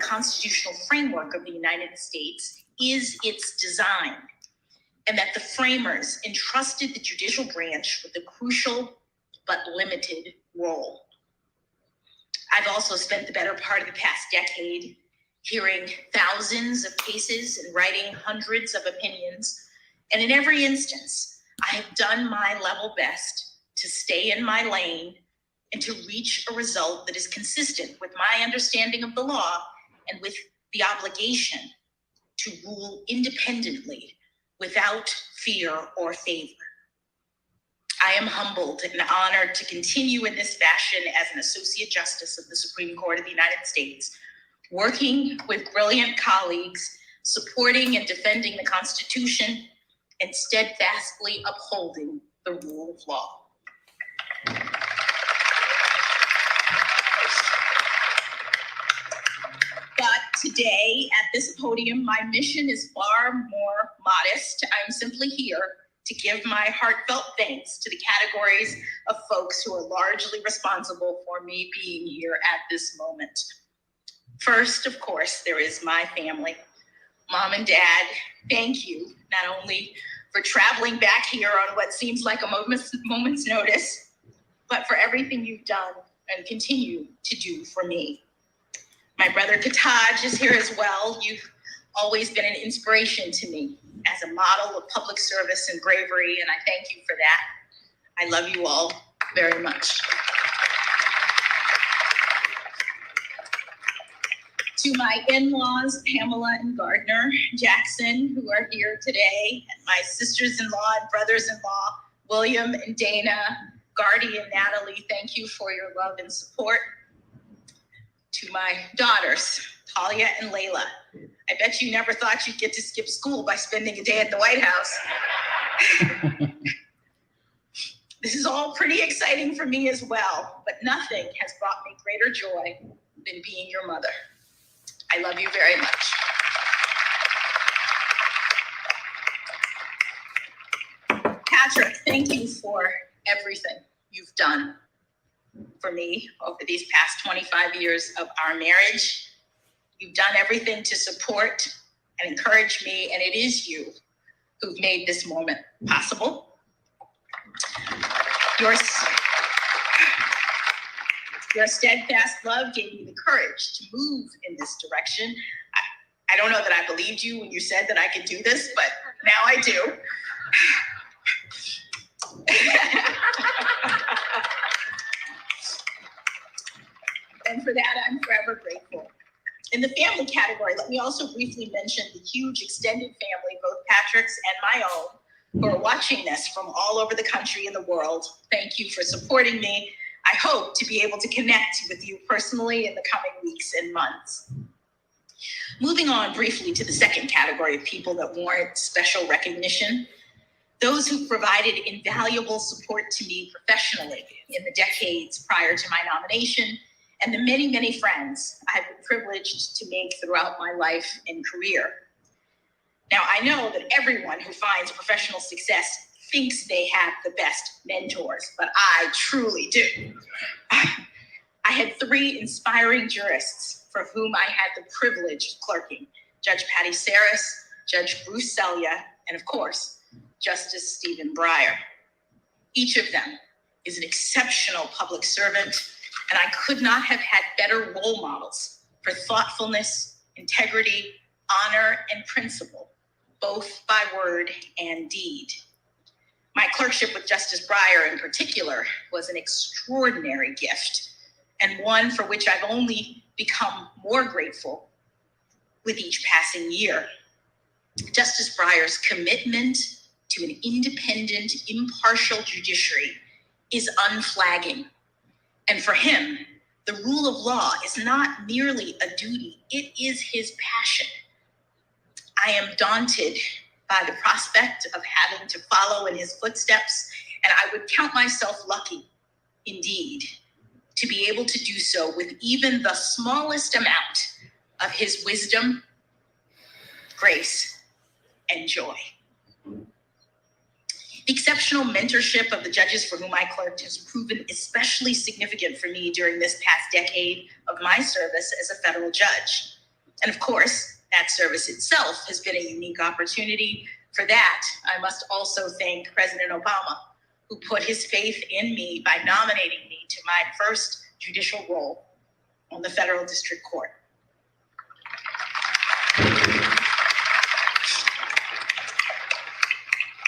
constitutional framework of the United States is its design, and that the framers entrusted the judicial branch with a crucial but limited role. I've also spent the better part of the past decade hearing thousands of cases and writing hundreds of opinions, and in every instance, I have done my level best to stay in my lane and to reach a result that is consistent with my understanding of the law and with the obligation to rule independently without fear or favor. I am humbled and honored to continue in this fashion as an Associate Justice of the Supreme Court of the United States, working with brilliant colleagues, supporting and defending the Constitution, and steadfastly upholding the rule of law. But today at this podium, my mission is far more modest. I'm simply here to give my heartfelt thanks to the categories of folks who are largely responsible for me being here at this moment. First, of course, there is my family. Mom and Dad, thank you not only for traveling back here on what seems like a moment's notice, but for everything you've done and continue to do for me. My brother Ketanji is here as well. You've always been an inspiration to me as a model of public service and bravery, and I thank you for that. I love you all very much. To my in-laws, Pamela and Gardner Jackson, who are here today, and my sisters-in-law and brothers-in-law, William and Dana, Gardy and Natalie, thank you for your love and support. To my daughters, Talia and Layla, I bet you never thought you'd get to skip school by spending a day at the White House. This is all pretty exciting for me as well, but nothing has brought me greater joy than being your mother. I love you very much. Patrick, thank you for everything you've done for me over these past 25 years of our marriage. You've done everything to support and encourage me, and it is you who've made this moment possible. Your steadfast love gave me the courage to move in this direction. I don't know that I believed you when you said that I could do this, but now I do. And for that, I'm forever grateful. In the family category, let me also briefly mention the huge extended family, both Patrick's and my own, who are watching this from all over the country and the world. Thank you for supporting me. I hope to be able to connect with you personally in the coming weeks and months. Moving on briefly to the second category of people that warrant special recognition, those who provided invaluable support to me professionally in the decades prior to my nomination, and the many, many friends I've been privileged to make throughout my life and career. Now, I know that everyone who finds professional success thinks they have the best mentors, but I truly do. I had 3 inspiring jurists for whom I had the privilege of clerking: Judge Patty Saris, Judge Bruce Selya, and of course, Justice Stephen Breyer. Each of them is an exceptional public servant, and I could not have had better role models for thoughtfulness, integrity, honor, and principle, both by word and deed. My clerkship with Justice Breyer in particular was an extraordinary gift, and one for which I've only become more grateful with each passing year. Justice Breyer's commitment to an independent, impartial judiciary is unflagging. And for him, the rule of law is not merely a duty, it is his passion. I am daunted by the prospect of having to follow in his footsteps, and I would count myself lucky, indeed, to be able to do so with even the smallest amount of his wisdom, grace, and joy. The exceptional mentorship of the judges for whom I clerked has proven especially significant for me during this past decade of my service as a federal judge. And of course, that service itself has been a unique opportunity. For that, I must also thank President Obama, who put his faith in me by nominating me to my first judicial role on the Federal District Court.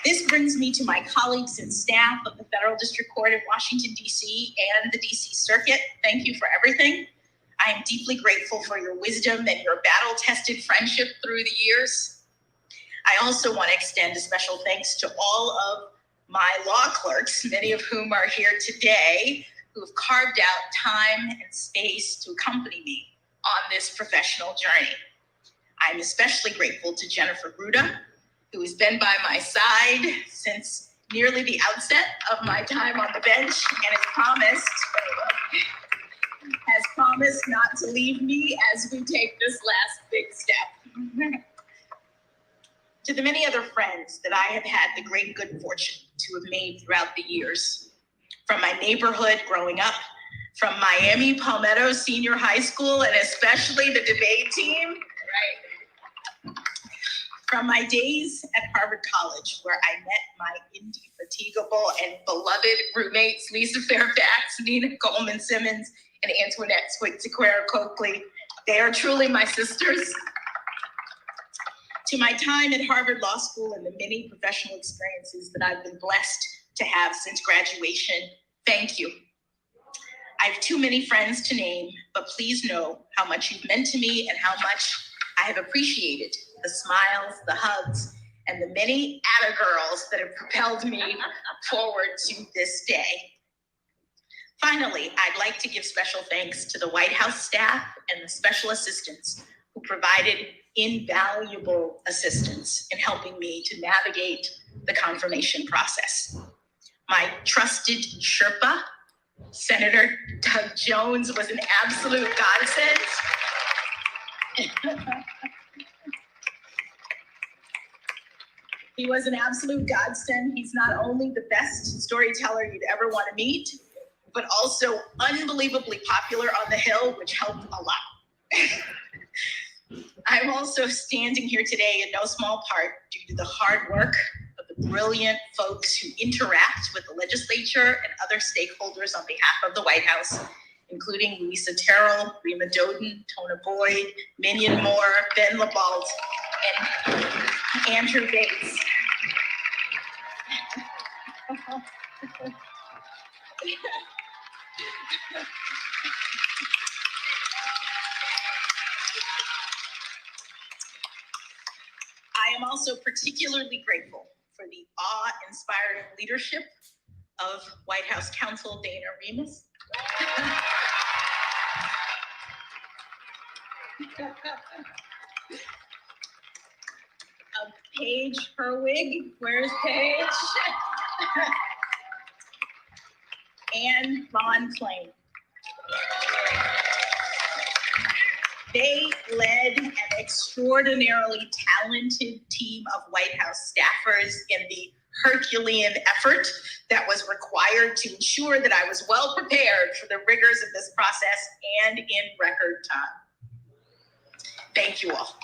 This brings me to my colleagues and staff of the Federal District Court in Washington, D.C. and the D.C. Circuit. Thank you for everything. I am deeply grateful for your wisdom and your battle-tested friendship through the years. I also want to extend a special thanks to all of my law clerks, many of whom are here today, who have carved out time and space to accompany me on this professional journey. I'm especially grateful to Jennifer Ruda, who has been by my side since nearly the outset of my time on the bench and has promised not to leave me as we take this last big step. To the many other friends that I have had the great good fortune to have made throughout the years, from my neighborhood growing up, from Miami Palmetto Senior High School, and especially the debate team, from my days at Harvard College, where I met my indefatigable and beloved roommates, Lisa Fairfax, Nina Coleman Simmons, and Antoinette Sequeira Coakley. They are truly my sisters. To my time at Harvard Law School and the many professional experiences that I've been blessed to have since graduation, thank you. I have too many friends to name, but please know how much you've meant to me and how much I have appreciated the smiles, the hugs, and the many girls that have propelled me forward to this day. Finally, I'd like to give special thanks to the White House staff and the special assistants who provided invaluable assistance in helping me to navigate the confirmation process. My trusted Sherpa, Senator Doug Jones, was an absolute godsend. He was an absolute godsend. He's not only the best storyteller you'd ever want to meet, but also unbelievably popular on the Hill, which helped a lot. I'm also standing here today in no small part due to the hard work of the brilliant folks who interact with the legislature and other stakeholders on behalf of the White House, including Louisa Terrell, Rima Doden, Tona Boyd, Minion Moore, Ben LaBalt, and Andrew Bates. I am also particularly grateful for the awe-inspiring leadership of White House counsel Dana Remus. Of Paige Herwig, where's Paige? And Vaughn Plain. They led an extraordinarily talented team of White House staffers in the Herculean effort that was required to ensure that I was well prepared for the rigors of this process and in record time. Thank you all.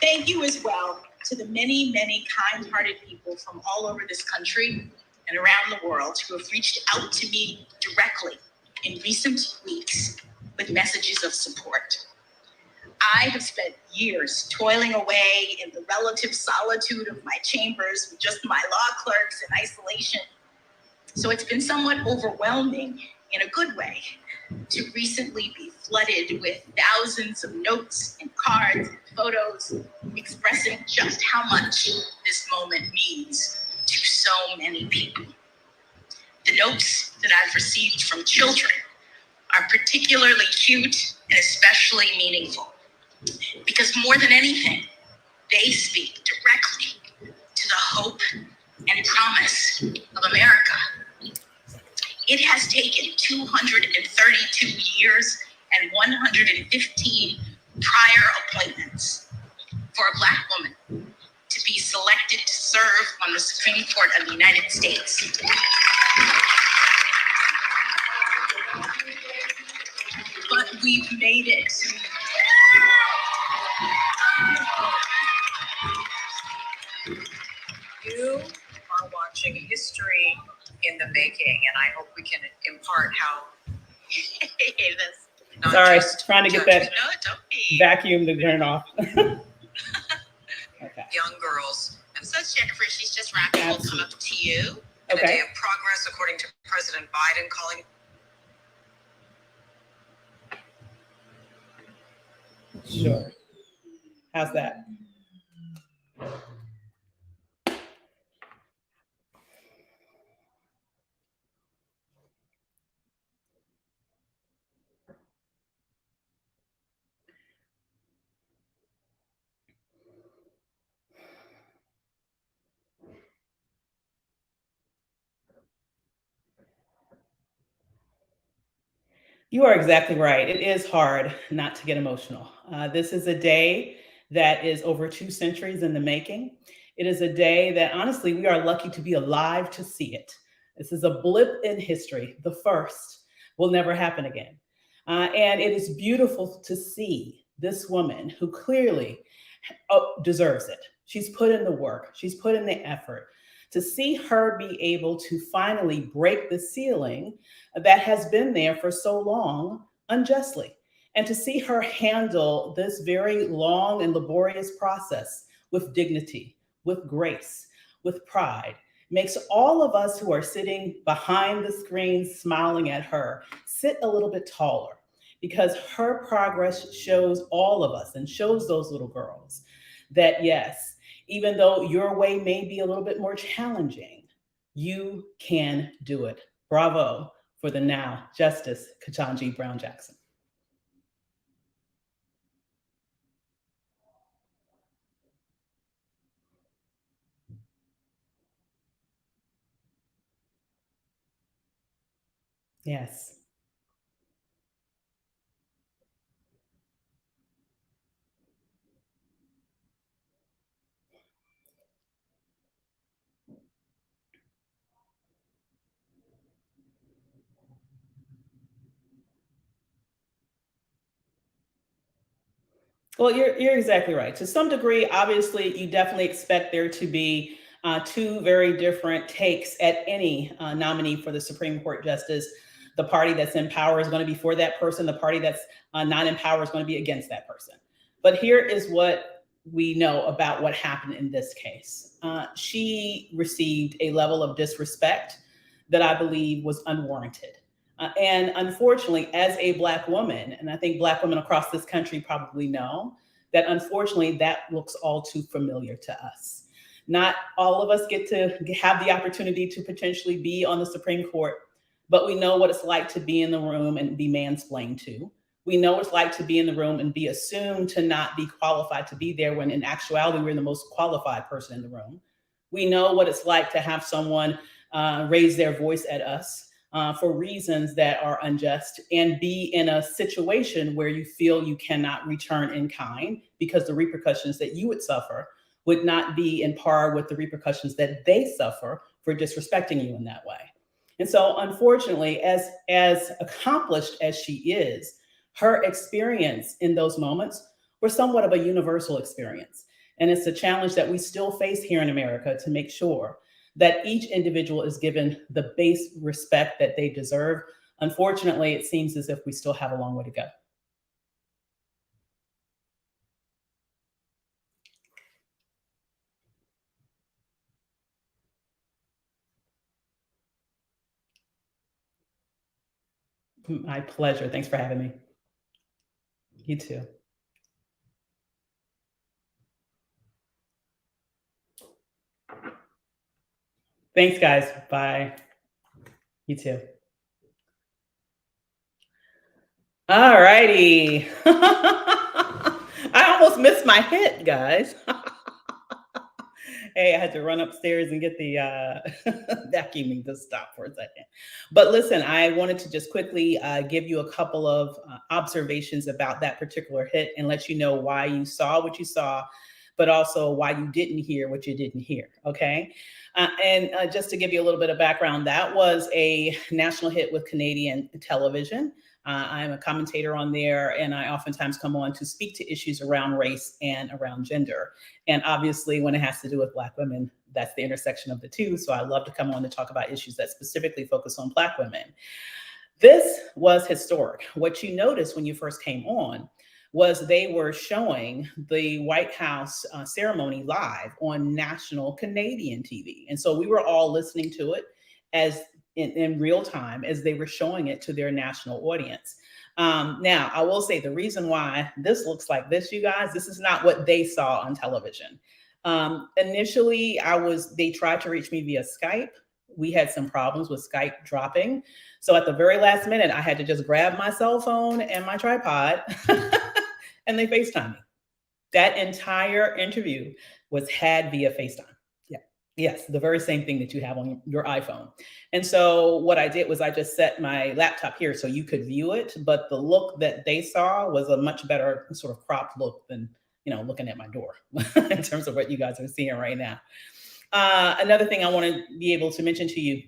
Thank you as well to the many, many kind-hearted people from all over this country and around the world who have reached out to me directly in recent weeks with messages of support. I have spent years toiling away in the relative solitude of my chambers with just my law clerks in isolation. So it's been somewhat overwhelming in a good way to recently be flooded with thousands of notes and cards and photos expressing just how much this moment means to so many people. The notes that I've received from children are particularly cute and especially meaningful because more than anything, they speak directly to the hope and promise of America. It has taken 232 years and 115 prior appointments for a Black woman to be selected to serve on the Supreme Court of the United States. We've made it. You are watching history in the making, and I hope we can impart how. Sorry, trying to get that vacuum to turn off. Okay. Young girls. And so Jennifer, she's just wrapping. We'll come up to you. And a day of progress, according to President Biden, calling. Sure. How's that? You are exactly right. It is hard not to get emotional. This is a day that is over 2 centuries in the making. It is a day that, honestly, we are lucky to be alive to see it. This is a blip in history, the first, will never happen again. And it is beautiful to see this woman who clearly deserves it. She's put in the work, she's put in the effort. To see her be able to finally break the ceiling that has been there for so long unjustly, and to see her handle this very long and laborious process with dignity, with grace, with pride, makes all of us who are sitting behind the screen smiling at her sit a little bit taller, because her progress shows all of us and shows those little girls that yes, even though your way may be a little bit more challenging, you can do it. Bravo for the now Justice Ketanji Brown Jackson. Yes. Well, you're exactly right. To some degree, obviously, you definitely expect there to be two very different takes at any nominee for the Supreme Court justice. The party that's in power is going to be for that person. The party that's not in power is going to be against that person. But here is what we know about what happened in this case. She received a level of disrespect that I believe was unwarranted. And unfortunately, as a Black woman, and I think Black women across this country probably know that unfortunately that looks all too familiar to us. Not all of us get to have the opportunity to potentially be on the Supreme Court, but we know what it's like to be in the room and be mansplained to. We know what it's like to be in the room and be assumed to not be qualified to be there when in actuality we're the most qualified person in the room. We know what it's like to have someone raise their voice at us for reasons that are unjust, and be in a situation where you feel you cannot return in kind because the repercussions that you would suffer would not be in par with the repercussions that they suffer for disrespecting you in that way. And so, unfortunately, as accomplished as she is, her experience in those moments were somewhat of a universal experience. And it's a challenge that we still face here in America to make sure that each individual is given the base respect that they deserve. Unfortunately, it seems as if we still have a long way to go. My pleasure. Thanks for having me. You too. Thanks, guys. Bye. You too. All righty. I almost missed my hit, guys. Hey, I had to run upstairs and get the vacuuming to stop for a second. But listen, I wanted to just quickly give you a couple of observations about that particular hit and let you know why you saw what you saw, but also why you didn't hear what you didn't hear. Okay. And just to give you a little bit of background, that was a national hit with Canadian television. I'm a commentator on there, and I oftentimes come on to speak to issues around race and around gender. And obviously, when it has to do with Black women, that's the intersection of the two. So I love to come on to talk about issues that specifically focus on Black women. This was historic. What you noticed when you first came on was they were showing the White House ceremony live on national Canadian TV. And so we were all listening to it as in real time as they were showing it to their national audience. Now, I will say the reason why this looks like this, you guys, this is not what they saw on television. Initially, they tried to reach me via Skype. We had some problems with Skype dropping. So at the very last minute, I had to just grab my cell phone and my tripod and they FaceTimed me. That entire interview was had via FaceTime. Yeah. Yes, the very same thing that you have on your iPhone. And so what I did was I just set my laptop here so you could view it, but the look that they saw was a much better sort of cropped look than, looking at my door in terms of what you guys are seeing right now. Another thing I want to be able to mention to you,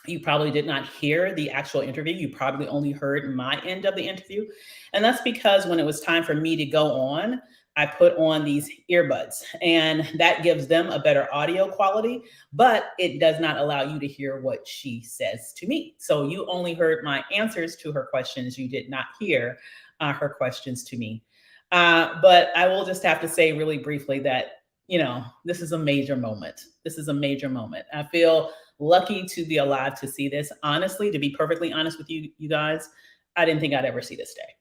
you probably did not hear the actual interview. You probably only heard my end of the interview. And that's because when it was time for me to go on, I put on these earbuds, and that gives them a better audio quality, but it does not allow you to hear what she says to me. So you only heard my answers to her questions. You did not hear her questions to me. But I will just have to say really briefly that, this is a major moment. This is a major moment. I feel lucky to be alive to see this. Honestly, to be perfectly honest with you guys, I didn't think I'd ever see this day.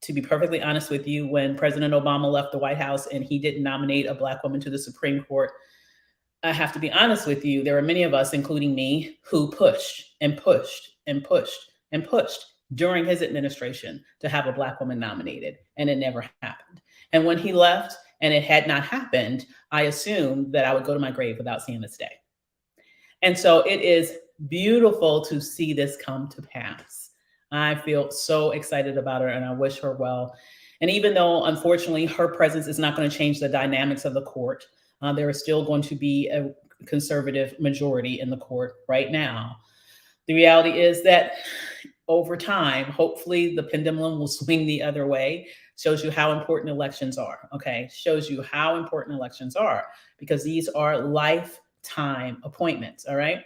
To be perfectly honest with you, when President Obama left the White House and he didn't nominate a Black woman to the Supreme Court, I have to be honest with you, there were many of us, including me, who pushed and pushed and pushed and pushed during his administration to have a Black woman nominated, and it never happened. And when he left and it had not happened, I assumed that I would go to my grave without seeing this day. And so it is beautiful to see this come to pass. I feel so excited about her, and I wish her well. And even though, unfortunately, her presence is not going to change the dynamics of the court, there is still going to be a conservative majority in the court right now. The reality is that over time, hopefully the pendulum will swing the other way. Shows you how important elections are, okay? Shows you how important elections are, because these are lifetime appointments, all right?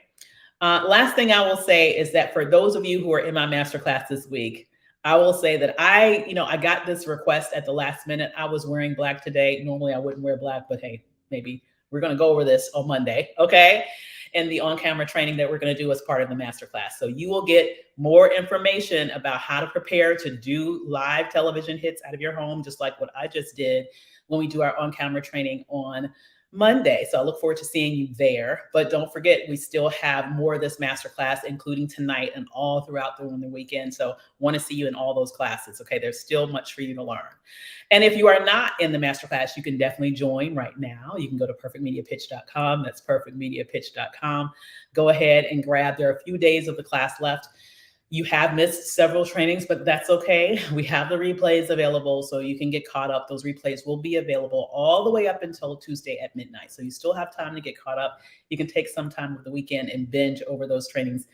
Last thing I will say is that for those of you who are in my masterclass this week, I will say that I got this request at the last minute. I was wearing black today. Normally I wouldn't wear black, but hey, maybe we're going to go over this on Monday, okay? And the on-camera training that we're going to do as part of the masterclass. So you will get more information about how to prepare to do live television hits out of your home, just like what I just did when we do our on-camera training on Monday. So I look forward to seeing you there. But don't forget, we still have more of this masterclass, including tonight and all throughout the weekend. So want to see you in all those classes. Okay, there's still much for you to learn. And if you are not in the masterclass, you can definitely join right now. You can go to perfectmediapitch.com. That's perfectmediapitch.com. Go ahead and grab. There are a few days of the class left. You have missed several trainings, but that's okay. We have the replays available so you can get caught up. Those replays will be available all the way up until Tuesday at midnight. So you still have time to get caught up. You can take some time of the weekend and binge over those trainings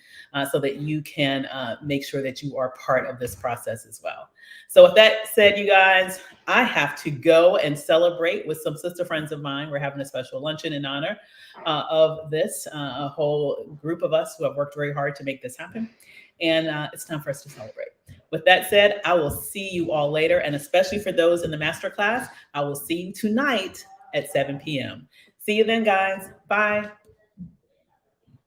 so that you can make sure that you are part of this process as well. So with that said, you guys, I have to go and celebrate with some sister friends of mine. We're having a special luncheon in honor of this, a whole group of us who have worked very hard to make this happen. And it's time for us to celebrate. With that said, I will see you all later. And especially for those in the masterclass, I will see you tonight at 7 p.m. See you then, guys. Bye.